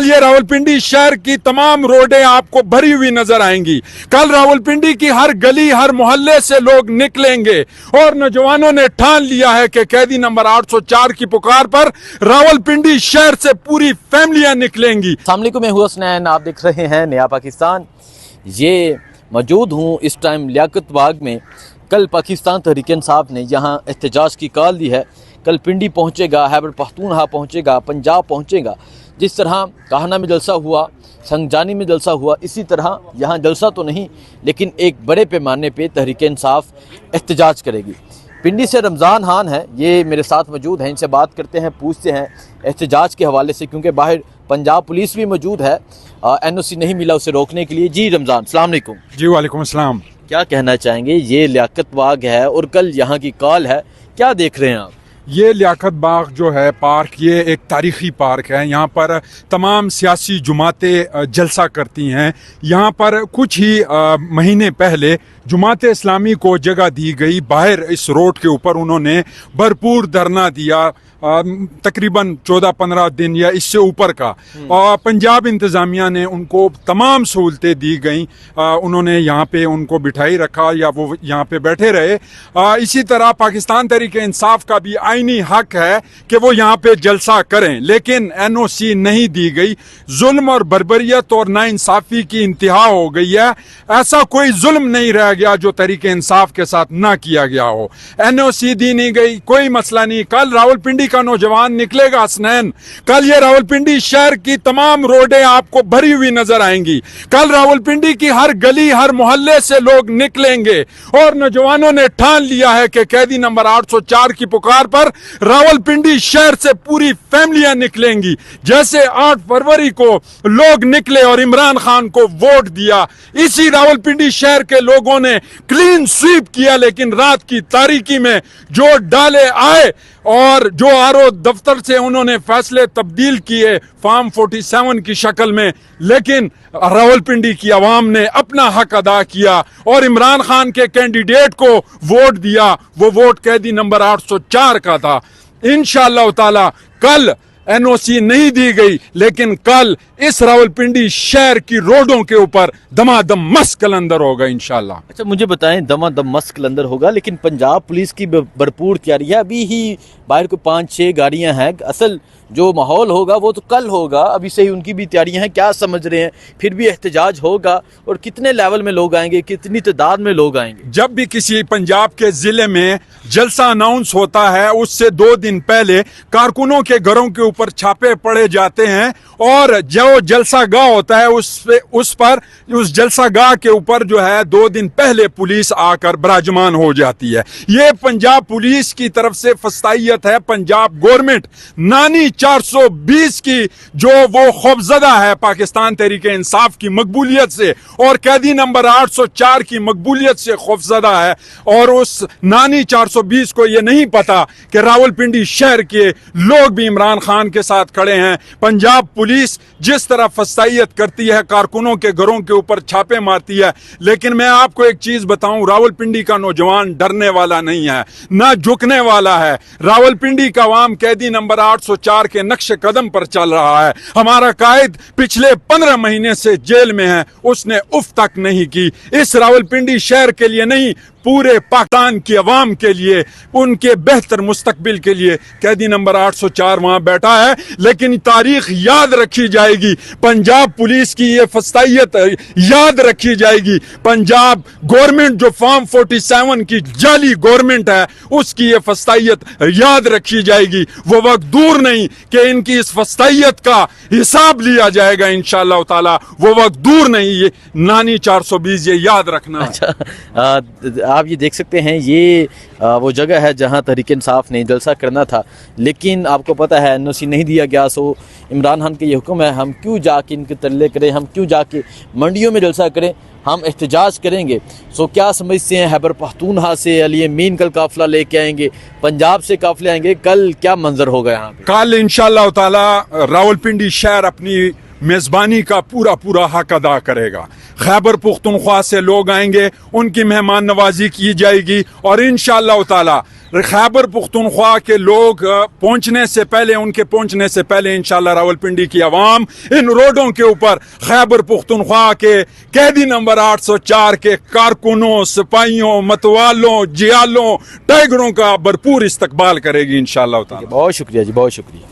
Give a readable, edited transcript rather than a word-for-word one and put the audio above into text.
कल ये रावलपिंडी शहर की तमाम रोडें आपको भरी हुई नजर आएंगी। कल रावलपिंडी की हर गली हर मोहल्ले से लोग निकलेंगे और नौजवानों ने ठान लिया है कि कैदी नंबर 804 की पुकार पर रावलपिंडी शहर से पूरी फैमिलियां निकलेंगी। अस्सलाम वालेकुम, मैं हूं हसनैन, आप देख रहे हैं नया पाकिस्तान। ये मौजूद हूं इस टाइम लियाकत बाग में। कल पाकिस्तान तहरीक इंसाफ ने यहाँ एहतजाज की कॉल दी है। कल पिंडी पहुँचेगा, खैबर पख्तूनख्वा पहुँचेगा, पंजाब पहुँचेगा। जिस तरह काहना में जलसा हुआ, संगजानी में जलसा हुआ, इसी तरह यहाँ जलसा तो नहीं लेकिन एक बड़े पैमाने पे तहरीक इंसाफ एहतजाज करेगी। पिंडी से रमज़ान खान है, ये मेरे साथ मौजूद हैं, इनसे बात करते हैं, पूछते हैं एहतजाज के हवाले से, क्योंकि बाहर पंजाब पुलिस भी मौजूद है, NOC नहीं मिला उसे रोकने के लिए। जी रमज़ान, अस्सलाम वालेकुम। जी वालेकुम अस्सलाम। क्या कहना चाहेंगे? ये लियाकत बाग है और कल यहाँ की कॉल है, क्या देख रहे हैं आप? ये लियाकत बाग जो है पार्क, ये एक तारीख़ी पार्क है। यहाँ पर तमाम सियासी जमातें जलसा करती हैं। यहाँ पर कुछ ही महीने पहले जमात इस्लामी को जगह दी गई। बाहर इस रोड के ऊपर उन्होंने भरपूर धरना दिया, तकरीबन 14-15 दिन या इससे ऊपर का। और पंजाब इंतज़ामिया ने उनको तमाम सहूलतें दी गई। उन्होंने यहाँ पे उनको बिठाई रखा या वो यहाँ पे बैठे रहे। इसी तरह पाकिस्तान तहरीक इंसाफ का भी आईनी हक है कि वो यहाँ पे जलसा करें, लेकिन NOC नहीं दी गई। जुल्म और बर्बरियत और नाइंसाफ़ी की इंतहा हो गई है। ऐसा कोई जुल्म नहीं रह गया जो तहरीक इंसाफ के साथ ना किया गया हो। NOC दी नहीं गई, कोई मसला नहीं। कल रावलपिंडी का नौजवान निकलेगा हसनैन। कल ये रावलपिंडी शहर की तमाम रोडें आपको भरी हुई नजर आएंगी। कल रावलपिंडी की हर गली हर मोहल्ले से लोग निकलेंगे और नौजवानों ने ठान लिया है कि कैदी नंबर 804 की पुकार पर रावलपिंडी शहर से पूरी फैमिलियां निकलेंगी। जैसे 8 फरवरी को लोग निकले और इमरान खान को वोट दिया, इसी रावलपिंडी शहर के लोगों ने क्लीन स्वीप किया, लेकिन रात की तारीकी में जो डाले आए और जो RO दफ्तर से उन्होंने फैसले तब्दील किए फॉर्म 47 की शक्ल में, लेकिन रावलपिंडी की आवाम ने अपना हक अदा किया और इमरान खान के कैंडिडेट को वोट दिया। वो वोट कैदी नंबर 804 का था। इंशाअल्लाह ताला कल NOC नहीं दी गई, लेकिन कल इस रावलपिंडी शहर की रोडों के ऊपर दमादम मस्त कलंदर होगा इंशाअल्लाह। अच्छा, मुझे बताएं, दमादम मस्त कलंदर होगा, लेकिन पंजाब पुलिस की भरपूर तैयारी है। अभी ही बाहर को 5-6 गाड़ियां हैं। असल जो माहौल होगा वो तो कल होगा, अभी से ही उनकी भी तैयारियां हैं। क्या समझ रहे हैं फिर भी एहतजाज होगा और कितने लेवल में लोग आएंगे, कितनी तादाद में लोग आएंगे? जब भी किसी पंजाब के जिले में जलसा अनाउंस होता है, उससे 2 दिन पहले कारकुनों के घरों के ऊपर छापे पड़े जाते हैं और जो जलसा गाह होता है उस जलसा गाह के ऊपर जो है 2 दिन पहले पुलिस आकर बराजमान हो जाती है। ये पंजाब पुलिस की तरफ से फस्तायत है। पंजाब गवर्नमेंट नानी 420 की जो वो खौफजदा है पाकिस्तान तहरीक इंसाफ की मकबूलियत से और कैदी नंबर 804 की मकबूलियत से खौफजदा है। और उस नानी 420 को ये नहीं पता कि रावलपिंडी शहर के लोग भी इमरान खान के साथ खड़े हैं। पंजाब पुलिस जिस तरह फस्तायत करती है, कारकुनों के घरों के ऊपर छापे मारती है, लेकिन मैं आपको एक चीज बताऊं, रावलपिंडी का नौजवान डरने वाला नहीं है, ना झुकने वाला है। रावलपिंडी का आवाम कैदी नंबर 804 के नक्शे कदम पर चल रहा है। हमारा कायद पिछले 15 महीने से जेल में है, उसने उफ तक नहीं की। इस रावलपिंडी शहर के लिए नहीं, पूरे पाकिस्तान की आवाम के लिए, उनके बेहतर मुस्तकबिल के लिए कैदी नंबर 804 वहां बैठा है। लेकिन तारीख याद रखी जाएगी, पंजाब पुलिस की ये फस्तायत याद रखी जाएगी। पंजाब गवर्नमेंट जो फॉर्म 47 की जाली गवर्नमेंट है, उसकी ये फस्तायत याद रखी जाएगी। वो वक्त दूर नहीं कि इनकी इस फस्तायत का हिसाब लिया जाएगा इंशाअल्लाह ताला। वो वक्त दूर नहीं, ये नानी 420 ये याद रखना। अच्छा, आप ये देख सकते हैं, ये वो जगह है जहां तहरीक इंसाफ ने जलसा करना था, लेकिन आपको पता है NOC नहीं दिया गया। सो इमरान खान के ये हुक्म है, हम क्यों जाके इनके तल्ले करें, हम क्यों जाके मंडियों में जलसा करें, हम एहतजाज करेंगे। सो क्या समझते हैं, खैबर पख्तूनख्वा से अली अमीन कल काफिला लेके आएंगे, पंजाब से काफिले आएंगे, कल क्या मंजर होगा यहाँ पे? कल इंशाअल्लाह ताला रावलपिंडी शहर अपनी میزبانی کا پورا پورا حق ادا کرے گا. خیبر پختونخوا سے لوگ آئیں گے, ان کی مہمان نوازی کی جائے گی, اور انشاءاللہ تعالی خیبر پختونخوا کے لوگ پہنچنے سے پہلے, ان کے پہنچنے سے پہلے انشاءاللہ راولپنڈی کی عوام ان روڈوں کے اوپر خیبر پختونخوا کے قیدی نمبر 804 کے کارکنوں, سپاہیوں, متوالوں, جیالوں, ٹائگروں کا بھرپور استقبال کرے گی انشاءاللہ تعالی. بہت شکریہ جی, بہت شکریہ.